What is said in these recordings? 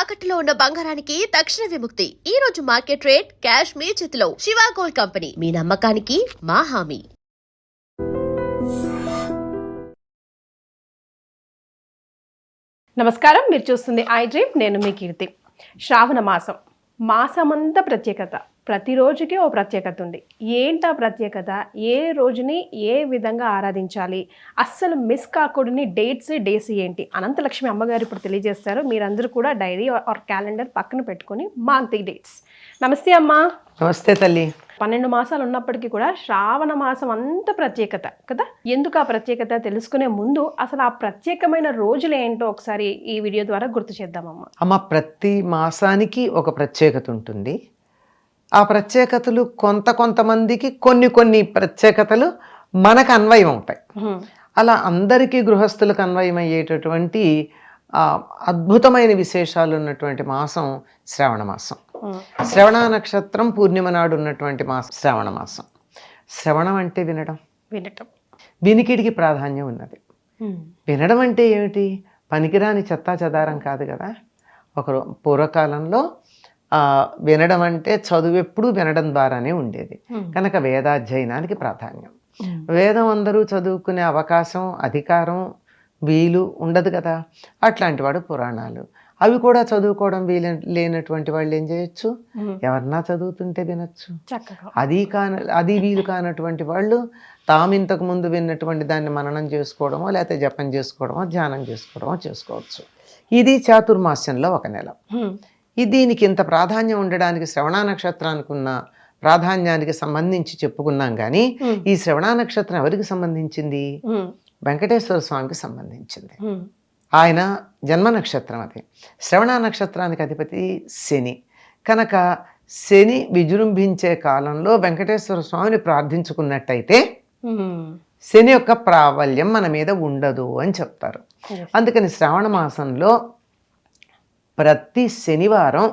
తాకట్టులో ఉన్న బంగారానికి తక్షణ విముక్తి. ఈ రోజు మార్కెట్ రేట్ క్యాష్ మీ చేతిలో. శివ గోల్డ్ కంపెనీ, మీ నమ్మకానికి మా హామీ. నమస్కారం, మీరు చూస్తుంది ఐ డ్రీమ్. నేను మీ కీర్తి. శ్రావణ మాసం, మాసమంతా ప్రత్యేకత, ప్రతిరోజుకి ఓ ప్రత్యేకత ఉంది. ఏంటా ప్రత్యేకత, ఏ రోజుని ఏ విధంగా ఆరాధించాలి, అస్సలు మిస్ కాకూడని డేస్ ఏంటి, అనంతలక్ష్మి అమ్మగారు ఇప్పుడు తెలియజేస్తారు. మీరందరూ కూడా డైరీ ఆర్ క్యాలెండర్ పక్కన పెట్టుకొని మార్క్ ది డేట్స్. నమస్తే అమ్మా. నమస్తే తల్లి. 12 మాసాలు ఉన్నప్పటికీ కూడా శ్రావణ మాసం అంత ప్రత్యేకత కదా. ఎందుకు ఆ ప్రత్యేకత తెలుసుకునే ముందు అసలు ఆ ప్రత్యేకమైన రోజులు ఏంటో ఒకసారి ఈ వీడియో ద్వారా గుర్తు చేద్దామమ్మా. అమ్మ, ప్రతి మాసానికి ఒక ప్రత్యేకత ఉంటుంది. ఆ ప్రత్యేకతలు కొంతమందికి కొన్ని ప్రత్యేకతలు మనకు అన్వయం అవుతాయి. అలా అందరికీ గృహస్థులకు అన్వయం అయ్యేటటువంటి అద్భుతమైన విశేషాలు ఉన్నటువంటి మాసం శ్రావణ మాసం. శ్రవణ నక్షత్రం పూర్ణిమ నాడు ఉన్నటువంటి మాసం శ్రావణ మాసం. శ్రవణం అంటే వినడం. వినికిడికి ప్రాధాన్యం ఉన్నది. వినడం అంటే ఏమిటి? పనికిరాని చెత్తా చెదారం కాదు కదా. పూర్వకాలంలో వినడం అంటే చదువు ఎప్పుడూ వినడం ద్వారానే ఉండేది కనుక వేదాధ్యయనానికి ప్రాధాన్యం. వేదం అందరూ చదువుకునే అవకాశం, అధికారం, వీలు ఉండదు కదా. అట్లాంటి వాడు పురాణాలు, అవి కూడా చదువుకోవడం లేనటువంటి వాళ్ళు ఏం చేయొచ్చు? ఎవరన్నా చదువుతుంటే వినొచ్చు. అది వీలు కానటువంటి వాళ్ళు తాము ఇంతకు ముందు విన్నటువంటి దాన్ని మననం చేసుకోవడమో, లేకపోతే జపం చేసుకోవడమో, ధ్యానం చేసుకోవడమో చేసుకోవచ్చు. ఇది చాతుర్మాస్యంలో ఒక నెల. దీనికి ఇంత ప్రాధాన్యం ఉండడానికి శ్రవణ నక్షత్రానికి ఉన్న ప్రాధాన్యానికి సంబంధించి చెప్పుకున్నాం. కానీ ఈ శ్రవణ నక్షత్రం ఎవరికి సంబంధించింది? వెంకటేశ్వర స్వామికి సంబంధించింది. ఆయన జన్మ నక్షత్రం అది. శ్రవణ నక్షత్రానికి అధిపతి శని కనుక శని విజృంభించే కాలంలో వెంకటేశ్వర స్వామిని ప్రార్థించుకున్నట్టయితే శని యొక్క ప్రాబల్యం మన మీద ఉండదు అని చెప్తారు. అందుకని శ్రావణ మాసంలో ప్రతి శనివారం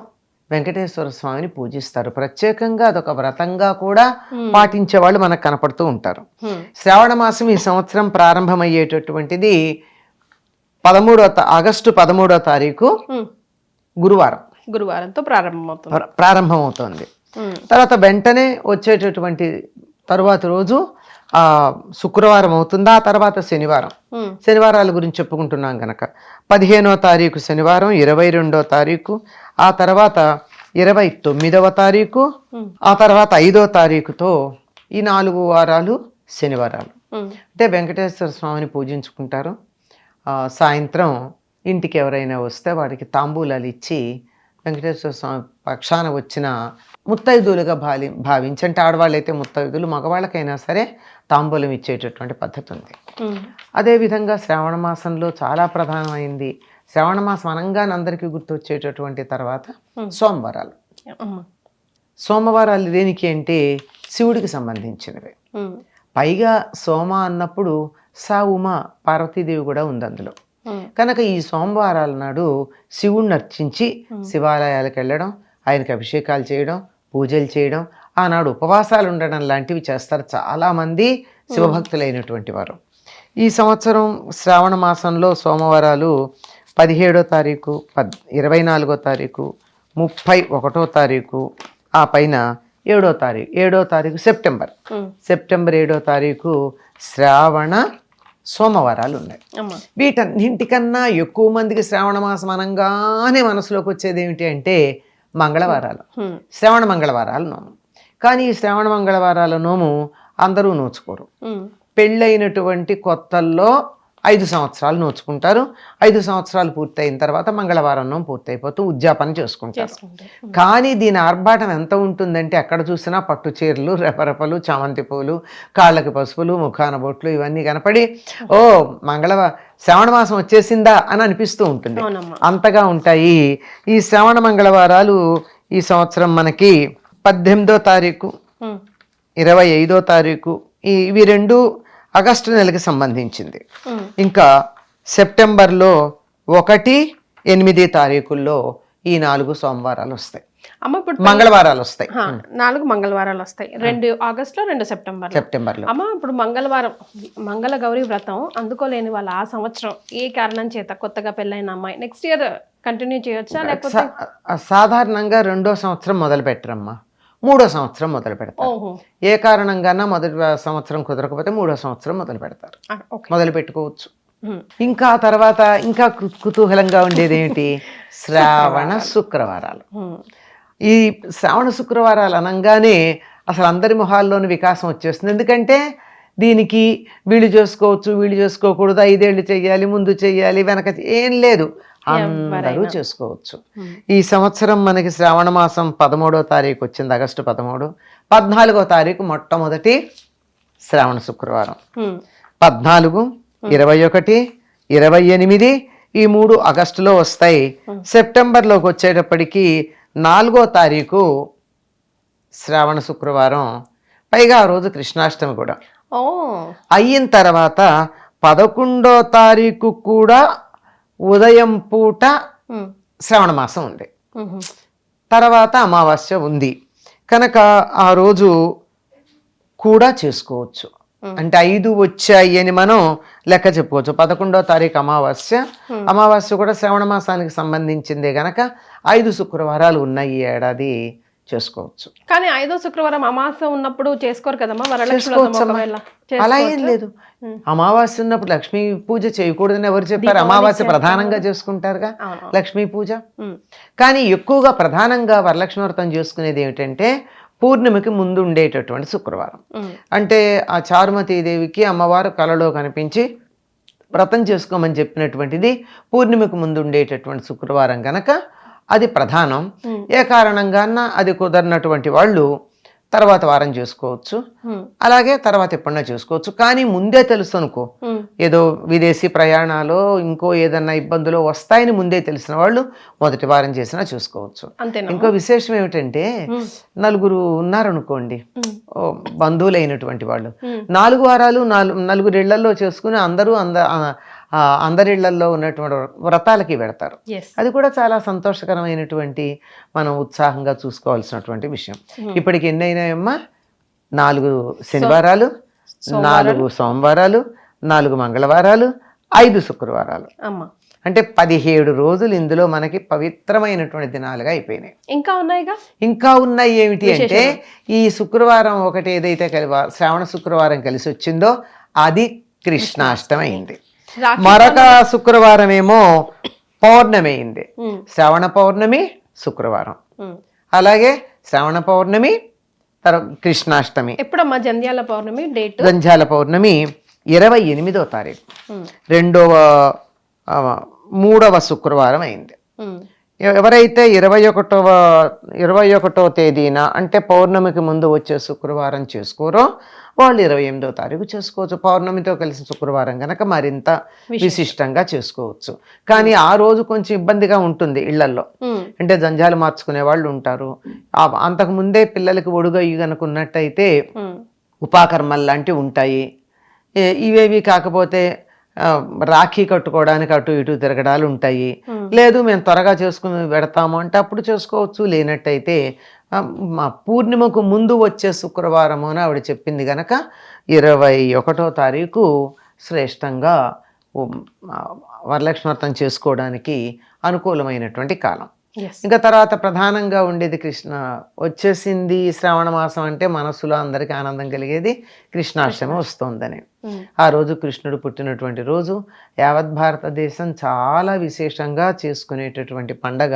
వెంకటేశ్వర స్వామిని పూజిస్తారు. ప్రత్యేకంగా అదొక వ్రతంగా కూడా పాటించే వాళ్ళు మనకు కనపడుతూ ఉంటారు. శ్రావణ మాసం ఈ సంవత్సరం ప్రారంభమయ్యేటటువంటిది ఆగస్టు 13వ తారీఖు గురువారంతో ప్రారంభమవుతోంది. తర్వాత వెంటనే వచ్చేటటువంటి తరువాత రోజు శుక్రవారం అవుతుంది. ఆ తర్వాత శనివారాల గురించి చెప్పుకుంటున్నాం కనుక 15వ తారీఖు శనివారం, 22వ తారీఖు, ఆ తర్వాత 29వ తారీఖు, ఆ తర్వాత 5వ తారీఖుతో ఈ 4 వారాలు శనివారాలు. అంటే వెంకటేశ్వర స్వామిని పూజించుకుంటారు. సాయంత్రం ఇంటికి ఎవరైనా వస్తే వాడికి తాంబూలాలు ఇచ్చి వెంకటేశ్వర స్వామి పక్షాన వచ్చిన ముత్తైదులుగా భావించి, అంటే ఆడవాళ్ళు అయితే ముత్తైదులు, మగవాళ్ళకైనా సరే తాంబూలం ఇచ్చేటటువంటి పద్ధతి ఉంది. అదేవిధంగా శ్రావణ మాసంలో చాలా ప్రధానమైంది. శ్రావణ మాసం అనగానే అందరికీ గుర్తొచ్చేటటువంటి తర్వాత సోమవారాలు దేనికి అంటే శివుడికి సంబంధించినవి. పైగా సోమ అన్నప్పుడు ఉమా పార్వతీదేవి కూడా ఉంది అందులో. కనుక ఈ సోమవారాల నాడు శివుణ్ణి అర్చించి శివాలయాలకు వెళ్ళడం, ఆయనకి అభిషేకాలు చేయడం, పూజలు చేయడం, ఆనాడు ఉపవాసాలు ఉండడం లాంటివి చేస్తారు చాలామంది శివభక్తులైనటువంటి వారు. ఈ సంవత్సరం శ్రావణ మాసంలో సోమవారాలు 17వ తారీఖు, 24వ తారీఖు, 31వ తారీఖు, ఆ పైన 7వ తారీఖు సెప్టెంబర్ 7వ తారీఖు శ్రావణ సోమవారాలు ఉన్నాయి. వీటన్నింటికన్నా ఎక్కువ మందికి శ్రావణ మాసం అనగానే మనసులోకి వచ్చేది ఏమిటి అంటే మంగళవారాలు, శ్రవణ మంగళవారాలు నోము. కానీ ఈ శ్రవణ మంగళవారాల నోము అందరూ నోచుకోరు. పెళ్ళైనటువంటి కొత్తల్లో 5 సంవత్సరాలు నోచుకుంటారు. 5 సంవత్సరాలు పూర్తయిన తర్వాత మంగళవారం నోము పూర్తయిపోతూ ఉద్యాపన చేసుకుంటారు. కానీ దీని ఆర్భాటం ఎంత ఉంటుందంటే ఎక్కడ చూసినా పట్టు చీరలు, రెపరెపలు, చామంతి పూలు, కాళ్ళకి పసుపులు, ముఖాన బొట్లు ఇవన్నీ కనపడి శ్రావణ మాసం వచ్చేసిందా అని అనిపిస్తూ ఉంటుంది. అంతగా ఉంటాయి ఈ శ్రావణ మంగళవారాలు. ఈ సంవత్సరం మనకి 18వ తారీఖు, 25వ తారీఖు, ఇవి 2 ఆగస్టు నెలకి సంబంధించింది. ఇంకా సెప్టెంబర్లో 1, 8 తారీఖుల్లో ఈ 4 సోమవారాలు వస్తాయి. మంగళవారాలు వస్తాయి. 4 మంగళవారాలు వస్తాయి. 2 ఆగస్టులో, 2 సెప్టెంబర్లో. అమ్మ, ఇప్పుడు మంగళవారం మంగళ గౌరీ వ్రతం అందుకోలేని వాళ్ళు ఆ సంవత్సరం ఏ కారణం చేత కొత్తగా పెళ్ళైన అమ్మాయి నెక్స్ట్ ఇయర్ కంటిన్యూ చేయొచ్చా లేకపోతే సాధారణంగా 2వ సంవత్సరం మొదలు పెట్టరమ్మా, 3వ సంవత్సరం మొదలు పెడతారు. ఓహో ఏ కారణంగానా మొదటి సంవత్సరం కుదరకపోతే 3వ సంవత్సరం మొదలు పెడతారు, ఓకే మొదలు పెట్టుకోవచ్చు. ఇంకా తర్వాత ఇంకా కుతూహలంగా ఉండేది ఏంటి, శ్రావణ శుక్రవారాలు. ఈ శ్రావణ శుక్రవారాలు అనగానే అసలు అందరి మొహాల్లోని వికాసం వచ్చేస్తుంది. ఎందుకంటే దీనికి వీళ్ళు చేసుకోవచ్చు, వీళ్ళు చేసుకోకూడదు, 5 ఏళ్ళు చెయ్యాలి, ముందు చెయ్యాలి, వెనక ఏం లేదు, అందరూ చేసుకోవచ్చు. ఈ సంవత్సరం మనకి శ్రావణ మాసం 13వ తారీఖు వచ్చింది, ఆగస్టు 13. 14వ తారీఖు మొట్టమొదటి శ్రావణ శుక్రవారం. 14, 21, 28 ఈ 3 ఆగస్టులో వస్తాయి. సెప్టెంబర్లోకి వచ్చేటప్పటికి 4వ తారీఖు శ్రావణ శుక్రవారం, పైగా ఆ రోజు కృష్ణాష్టమి కూడా అయిన తర్వాత 11వ తారీఖు కూడా ఉదయం పూట శ్రావణ మాసం ఉంది, తర్వాత అమావాస్య ఉంది కనుక ఆ రోజు కూడా చేసుకోవచ్చు. అంటే 5 వచ్చాయి అని మనం లెక్క చెప్పుకోవచ్చు. 11వ తారీఖు అమావాస్య, అమావాస్య కూడా శ్రావణ మాసానికి సంబంధించిందే గనక 5 శుక్రవారాలు ఉన్నాయి ఈ ఏడాది, చేసుకోవచ్చు. కానీ 5వ శుక్రవారం అమావాస్య ఉన్నప్పుడు చేసుకోరు కదమ్మా అలా ఏం లేదు. అమావాస్య ఉన్నప్పుడు లక్ష్మీ పూజ చేయకూడదని ఎవరు చెప్పారు? అమావాస్య ప్రధానంగా చేసుకుంటారుగా లక్ష్మీ పూజ. కానీ ఎక్కువగా ప్రధానంగా వరలక్ష్మి వ్రతం చేసుకునేది ఏమిటంటే పూర్ణిమకి ముందు ఉండేటటువంటి శుక్రవారం. అంటే ఆ చారుమతీదేవికి అమ్మవారు కలలో కనిపించి వ్రతం చేసుకోమని చెప్పినటువంటిది పూర్ణిమకు ముందు ఉండేటటువంటి శుక్రవారం కనుక అది ప్రధానం. ఏ కారణంగాన అది కుదరినటువంటి వాళ్ళు తర్వాత వారం చేసుకోవచ్చు, అలాగే తర్వాత ఎప్పుడన్నా చేసుకోవచ్చు. కానీ ముందే తెలుసు అనుకో, ఏదో విదేశీ ప్రయాణాలు ఇంకో ఏదన్నా ఇబ్బందులు వస్తాయని ముందే తెలిసిన వాళ్ళు మొదటి వారం చేసినా చూసుకోవచ్చు. ఇంకో విశేషం ఏమిటంటే 4 ఉన్నారనుకోండి బంధువులైనటువంటి వాళ్ళు, 4 వారాలు 4 ఇళ్లలో చేసుకుని అందరిళ్లలో ఉన్నటువంటి వ్రతాలకి పెడతారు. అది కూడా చాలా సంతోషకరమైనటువంటి, మనం ఉత్సాహంగా చూసుకోవాల్సినటువంటి విషయం. ఇప్పటికి ఎన్నైనాయమ్మా? 4 శనివారాలు, 4 సోమవారాలు, 4 మంగళవారాలు, 5 శుక్రవారాలు. అంటే 17 రోజులు ఇందులో మనకి పవిత్రమైనటువంటి దినాలుగా అయిపోయినాయి. ఇంకా ఉన్నాయి ఏమిటి అంటే ఈ శుక్రవారం ఒకటి ఏదైతే శ్రావణ శుక్రవారం కలిసి వచ్చిందో అది కృష్ణాష్టమి అయింది. మరొక శుక్రవారం ఏమో పౌర్ణమి అయింది. శ్రావణ పౌర్ణమి శుక్రవారం, అలాగే శ్రావణ పౌర్ణమి కృష్ణాష్టమి. ఎప్పుడమ్మా జంధ్యాల పౌర్ణమి డేట్? జంధ్యాల పౌర్ణమి 28వ తారీఖు, 3వ శుక్రవారం అయింది. ఎవరైతే 21వ తేదీన అంటే పౌర్ణమికి ముందు వచ్చే శుక్రవారం చేసుకోరో వాళ్ళు 28వ తారీఖు చేసుకోవచ్చు. పౌర్ణమితో కలిసి శుక్రవారం కనుక మరింత విశిష్టంగా చేసుకోవచ్చు. కానీ ఆ రోజు కొంచెం ఇబ్బందిగా ఉంటుంది ఇళ్లలో, అంటే జంజాలు మార్చుకునే వాళ్ళు ఉంటారు. అంతకు ముందే పిల్లలకి ఒడుగయ్యి కనుక ఉన్నట్టయితే ఉపాకర్మలు లాంటివి ఉంటాయి. ఇవేవి కాకపోతే రాఖీ కట్టుకోవడానికి అటు ఇటు తిరగడాలు ఉంటాయి. లేదు మేము త్వరగా చేసుకుని పెడతాము అంటే అప్పుడు చేసుకోవచ్చు. లేనట్టయితే మా పూర్ణిమకు ముందు వచ్చే శుక్రవారము అని ఆవిడ చెప్పింది కనుక 21వ తారీఖు శ్రేష్టంగా వరలక్ష్మి వ్రతం చేసుకోవడానికి అనుకూలమైనటువంటి కాలం. ఇంకా తర్వాత ప్రధానంగా ఉండేది కృష్ణ వచ్చేసింది. శ్రావణ మాసం అంటే మనసులో అందరికీ ఆనందం కలిగేది కృష్ణాష్టమి వస్తోందని. ఆ రోజు కృష్ణుడు పుట్టినటువంటి రోజు. యావత్ భారతదేశం చాలా విశేషంగా చేసుకునేటటువంటి పండగ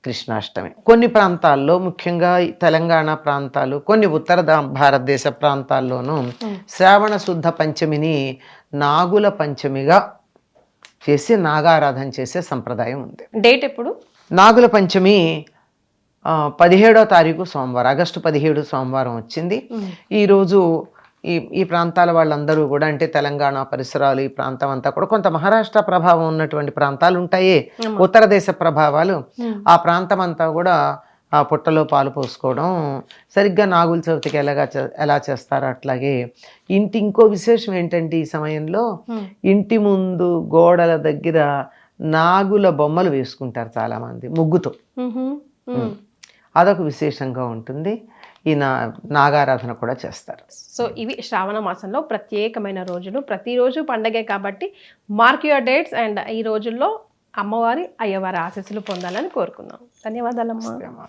కృష్ణాష్టమి. కొన్ని ప్రాంతాల్లో, ముఖ్యంగా తెలంగాణ ప్రాంతాలు, కొన్ని ఉత్తర భారతదేశ ప్రాంతాల్లోనూ శ్రావణ శుద్ధ పంచమిని నాగుల పంచమిగా చేసి నాగారాధన చేసే సంప్రదాయం ఉంది. డేట్ ఎప్పుడు? నాగుల పంచమి 17వ తారీఖు సోమవారం, ఆగస్టు 17 సోమవారం వచ్చింది. ఈరోజు ఈ ప్రాంతాల వాళ్ళందరూ కూడా, అంటే తెలంగాణ పరిసరాలు ఈ ప్రాంతం అంతా కూడా, కొంత మహారాష్ట్ర ప్రభావం ఉన్నటువంటి ప్రాంతాలు ఉంటాయి, ఉత్తర దేశ ప్రభావాలు, ఆ ప్రాంతం అంతా కూడా ఆ పుట్టలో పాలు పోసుకోవడం సరిగ్గా నాగుల చవితికి ఎలా చేస్తారో అట్లాగే ఇంకో విశేషం ఏంటంటే ఈ సమయంలో ఇంటి ముందు గోడల దగ్గర నాగుల బొమ్మలు వేసుకుంటారు చాలా మంది ముగ్గుతో. అదొక విశేషంగా ఉంటుంది. ఈ నాగారాధన కూడా చేస్తారు. సో ఇవి శ్రావణ మాసంలో ప్రత్యేకమైన రోజులు. ప్రతిరోజు పండగే కాబట్టి మార్క్ యువర్ డేట్స్. అండ్ ఈ రోజుల్లో అమ్మవారి అయ్యవారి ఆశీస్సులు పొందాలని కోరుకుందాం. ధన్యవాదాలమ్మా. అమ్మా.